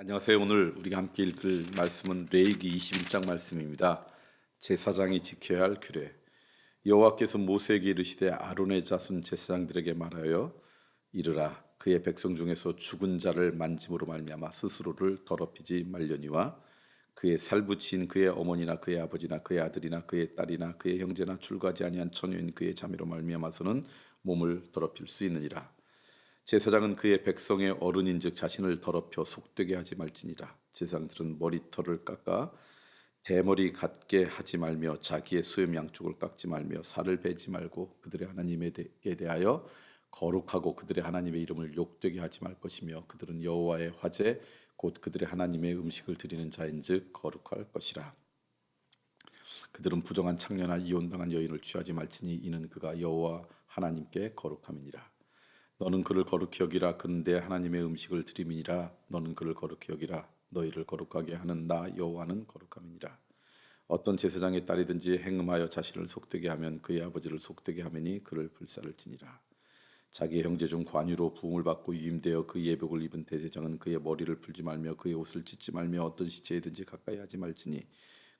안녕하세요. 오늘 우리가 함께 읽을 말씀은 레위기 21장 말씀입니다. 제사장이 지켜야 할 규례. 여호와께서 모세에게 이르시되 아론의 자손 제사장들에게 말하여 이르라 그의 백성 중에서 죽은 자를 만짐으로 말미암아 스스로를 더럽히지 말려니와 그의 살붙인 그의 어머니나 그의 아버지나 그의 아들이나 그의 딸이나 그의 형제나 출가하지 아니한 처녀인 그의 자매로 말미암아서는 몸을 더럽힐 수 있느니라. 제사장은 그의 백성의 어른인즉 자신을 더럽혀 속되게 하지 말지니라. 제사장들은 머리털을 깎아 대머리 같게 하지 말며 자기의 수염 양쪽을 깎지 말며 살을 베지 말고 그들의 하나님에 대하여 거룩하고 그들의 하나님의 이름을 욕되게 하지 말 것이며 그들은 여호와의 화제 곧 그들의 하나님의 음식을 드리는 자인즉 거룩할 것이라. 그들은 부정한 창녀나 이혼당한 여인을 취하지 말지니 이는 그가 여호와 하나님께 거룩함이니라. 너는 그를 거룩히 여기라. 그는 내 하나님의 음식을 드림이니라. 너는 그를 거룩히 여기라. 너희를 거룩하게 하는 나 여호와는 거룩함이니라. 어떤 제사장의 딸이든지 행음하여 자신을 속되게 하면 그의 아버지를 속되게 하매니 그를 불살을지니라. 자기의 형제 중 관유로 부흥을 받고 유임되어 그 예복을 입은 대제장은 그의 머리를 풀지 말며 그의 옷을 찢지 말며 어떤 시체이든지 가까이 하지 말지니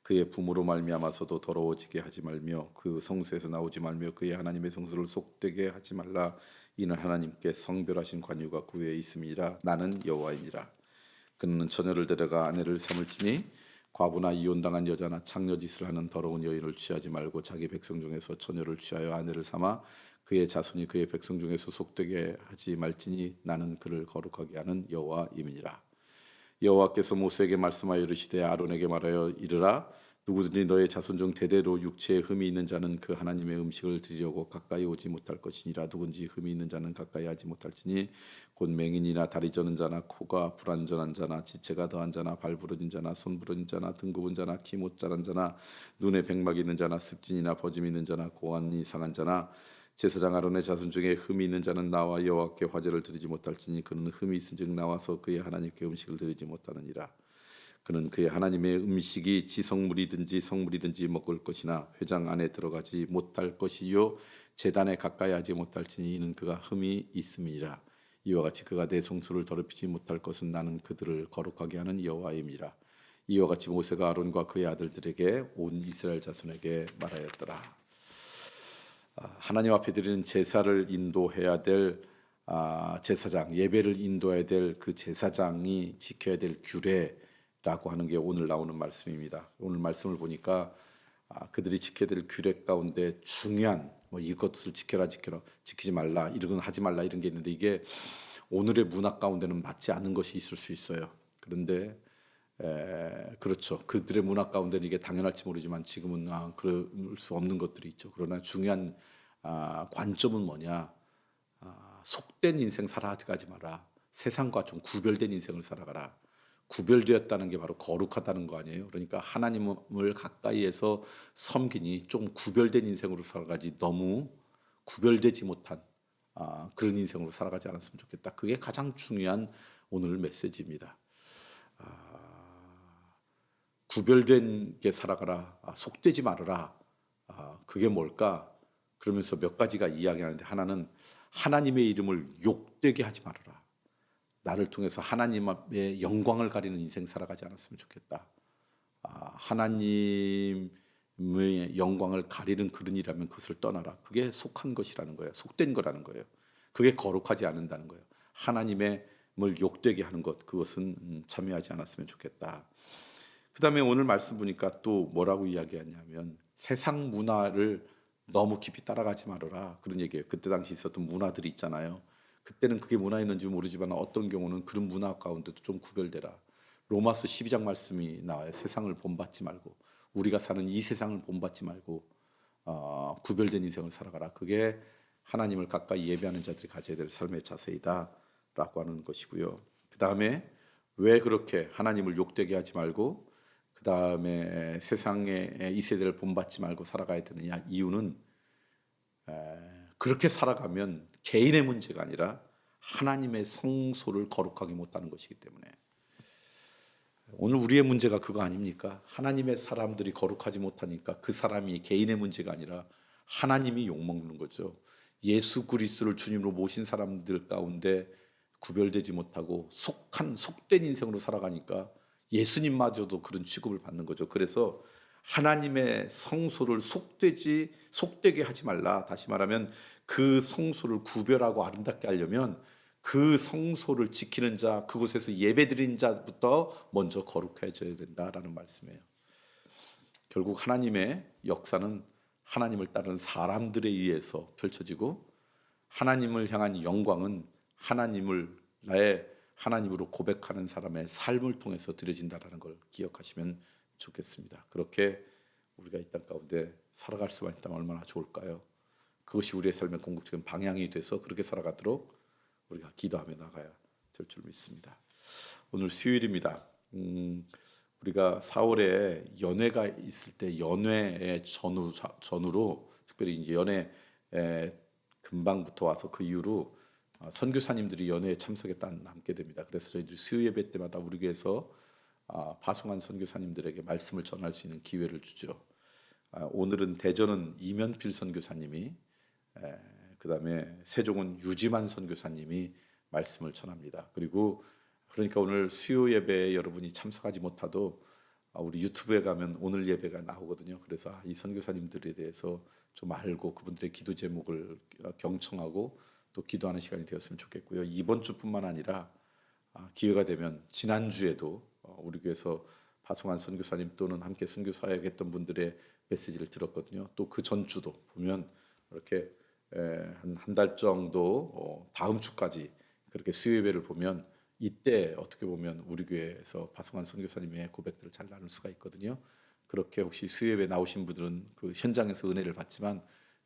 그의 부모로 말미암아서도 더러워지게 하지 말며 그 성소에서 나오지 말며 그의 하나님의 성소를 속되게 하지 말라. 이는 하나님께 성별하신 관유가 그 위에 있음이라. 나는 여호와이니라. 그는 처녀를 데려가 아내를 삼을지니 과부나 이혼당한 여자나 창녀짓을 하는 더러운 여인을 취하지 말고 자기 백성 중에서 처녀를 취하여 아내를 삼아 그의 자손이 그의 백성 중에서 속되게 하지 말지니 나는 그를 거룩하게 하는 여호와임이니라. 여호와께서 모세에게 말씀하여 이르시되 아론에게 말하여 이르라 누구든지 너의 자손 중 대대로 육체에 흠이 있는 자는 그 하나님의 음식을 드리려고 가까이 오지 못할 것이니라. 누군지 흠이 있는 자는 가까이 하지 못할지니 곧 맹인이나 다리 저는 자나 코가 불완전한 자나 지체가 더한 자나 발 부러진 자나 손 부러진 자나 등 굽은 자나 키 못 자란 자나 눈에 백막이 있는 자나 습진이나 버짐이 있는 자나 고환이 상한 자나 제사장 아론의 자손 중에 흠이 있는 자는 나와 여호와께 화제를 드리지 못할지니 그는 흠이 있은즉 나와서 그의 하나님께 음식을 드리지 못하느니라. 그는 그의 하나님의 음식이 지성물이든지 성물이든지 먹을 것이나 회장 안에 들어가지 못할 것이요 제단에 가까이 하지 못할지니 이는 그가 흠이 있음이라. 이와 같이 그가 내 성소를 더럽히지 못할 것은 나는 그들을 거룩하게 하는 여호와임이라. 이와 같이 모세가 아론과 그의 아들들에게 온 이스라엘 자손에게 말하였더라. 하나님 앞에 드리는 제사를 인도해야 될 제사장, 예배를 인도해야 될 그 제사장이 지켜야 될 규례라고 하는 게 오늘 나오는 말씀입니다. 오늘 말씀을 보니까 그들이 지켜야 될 규례 가운데 중요한 이것을 지켜라 지키지 말라 이런 건 하지 말라 이런 게 있는데 이게 오늘의 문화 가운데는 맞지 않은 것이 있을 수 있어요. 그런데 그렇죠. 그들의 문화 가운데는 이게 당연할지 모르지만 지금은 그럴 수 없는 것들이 있죠. 그러나 중요한 관점은 뭐냐? 속된 인생 살아가지 마라. 세상과 좀 구별된 인생을 살아가라. 구별되었다는 게 바로 거룩하다는 거 아니에요? 그러니까 하나님을 가까이에서 섬기니 좀 구별된 인생으로 살아가지 너무 구별되지 못한 그런 인생으로 살아가지 않았으면 좋겠다. 그게 가장 중요한 오늘 메시지입니다. 구별된 게 살아가라. 속되지 말아라. 그게 뭘까? 그러면서 몇 가지가 이야기하는데 하나는 하나님의 이름을 욕되게 하지 말아라. 나를 통해서 하나님의 영광을 가리는 인생 살아가지 않았으면 좋겠다. 하나님의 영광을 가리는 그런 일이라면 그것을 떠나라. 그게 속한 것이라는 거예요. 속된 거라는 거예요. 그게 거룩하지 않는다는 거예요. 하나님의 욕되게 하는 것 그것은 참여하지 않았으면 좋겠다. 그 다음에 오늘 말씀 보니까 또 뭐라고 이야기하냐면 세상 문화를 너무 깊이 따라가지 말아라 그런 얘기예요. 그때 당시 있었던 문화들이 있잖아요. 그때는 그게 문화였는지 모르지만 어떤 경우는 그런 문화 가운데도 좀 구별되라. 로마서 12장 말씀이 나와요. 세상을 본받지 말고 우리가 사는 이 세상을 본받지 말고 구별된 인생을 살아가라. 그게 하나님을 가까이 예배하는 자들이 가져야 될 삶의 자세이다라고 하는 것이고요. 그 다음에 왜 그렇게 하나님을 욕되게 하지 말고 그 다음에 세상에 이 세대를 본받지 말고 살아가야 되느냐? 이유는 그렇게 살아가면 개인의 문제가 아니라 하나님의 성소를 거룩하게 못하는 것이기 때문에 오늘 우리의 문제가 그거 아닙니까? 하나님의 사람들이 거룩하지 못하니까 그 사람이 개인의 문제가 아니라 하나님이 욕먹는 거죠. 예수 그리스도를 주님으로 모신 사람들 가운데 구별되지 못하고 속된 인생으로 살아가니까 예수님마저도 그런 취급을 받는 거죠. 그래서 하나님의 성소를 속되게 하지 말라. 다시 말하면 그 성소를 구별하고 아름답게 하려면 그 성소를 지키는 자, 그곳에서 예배드리는 자부터 먼저 거룩해져야 된다라는 말씀이에요. 결국 하나님의 역사는 하나님을 따르는 사람들에 의해서 펼쳐지고, 하나님을 향한 영광은 나의 하나님으로 고백하는 사람의 삶을 통해서 드려진다는 걸 기억하시면 좋겠습니다. 그렇게 우리가 이 땅 가운데 살아갈 수만 있다면 얼마나 좋을까요? 그것이 우리의 삶의 궁극적인 방향이 돼서 그렇게 살아가도록 우리가 기도하며 나가야 될 줄 믿습니다. 오늘 수요일입니다. 우리가 4월에 연회가 있을 때 연회의 전후로 특별히 이제 연회 금방부터 와서 그 이후로 선교사님들이 연회에 참석했다 남게 됩니다. 그래서 저희들이 수요 예배 때마다 우리 교회에서 파송한 선교사님들에게 말씀을 전할 수 있는 기회를 주죠. 오늘은 대전은 이면필 선교사님이, 그다음에 세종은 유지만 선교사님이 말씀을 전합니다. 그러니까 오늘 수요 예배에 여러분이 참석하지 못하도 우리 유튜브에 가면 오늘 예배가 나오거든요. 그래서 이 선교사님들에 대해서 좀 알고 그분들의 기도 제목을 경청하고 또 기도하는 시간이 되었으면 좋겠고요. 이번 주뿐만 아니라 기회가 되면 지난주에도 우리 교회에서 파송한 선교사님 또는 함께 선교 사역했던 분들의 메시지를 들었거든요. 또 그 전주도 보면 이렇게 한 달 정도 다음 주까지 그렇게 수요 예배를 보면 이때 어떻게 보면 우리 교회에서 파송한 선교사님의 고백들을 잘 나눌 수가 있거든요. 그렇게 혹시 수요 예배 나오신 분들은 그 현장에서 은혜를 받지만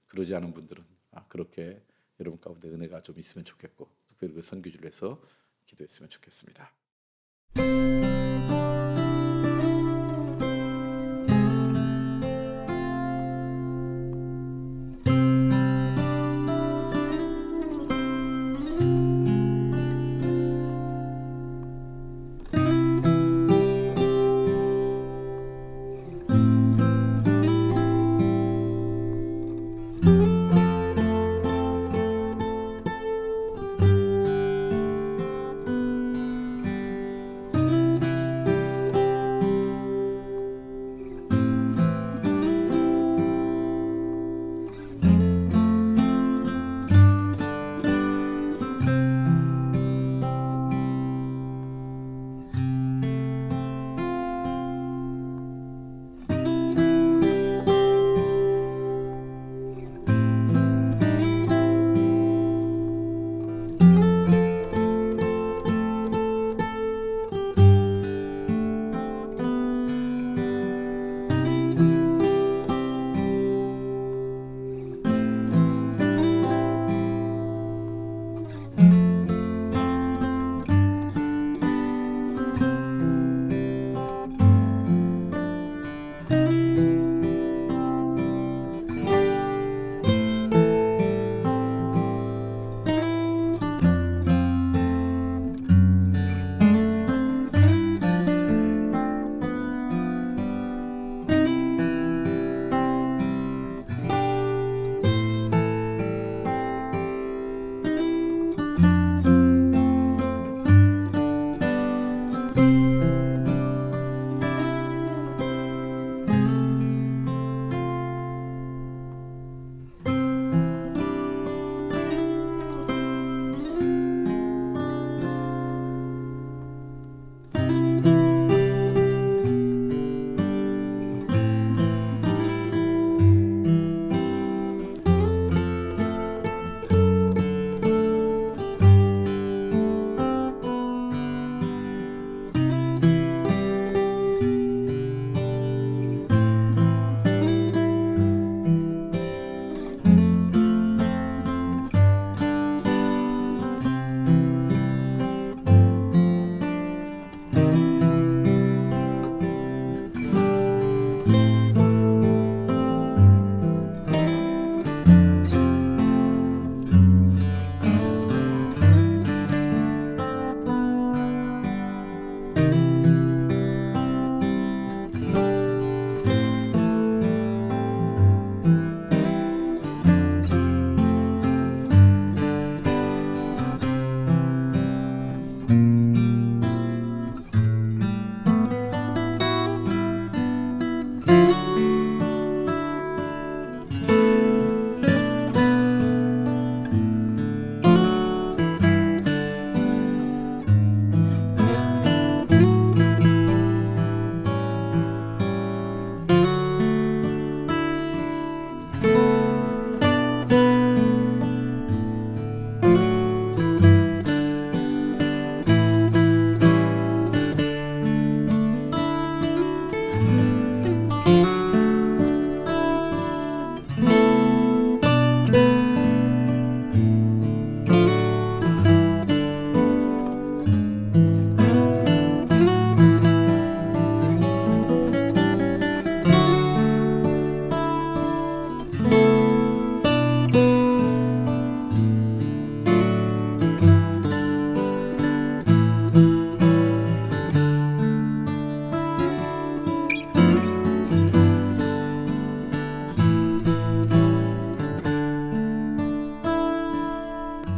그러지 않은 분들은 그렇게 여러분 가운데 은혜가 좀 있으면 좋겠고, 특별히 그 선교주를 위해서 기도했으면 좋겠습니다.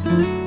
있습니다.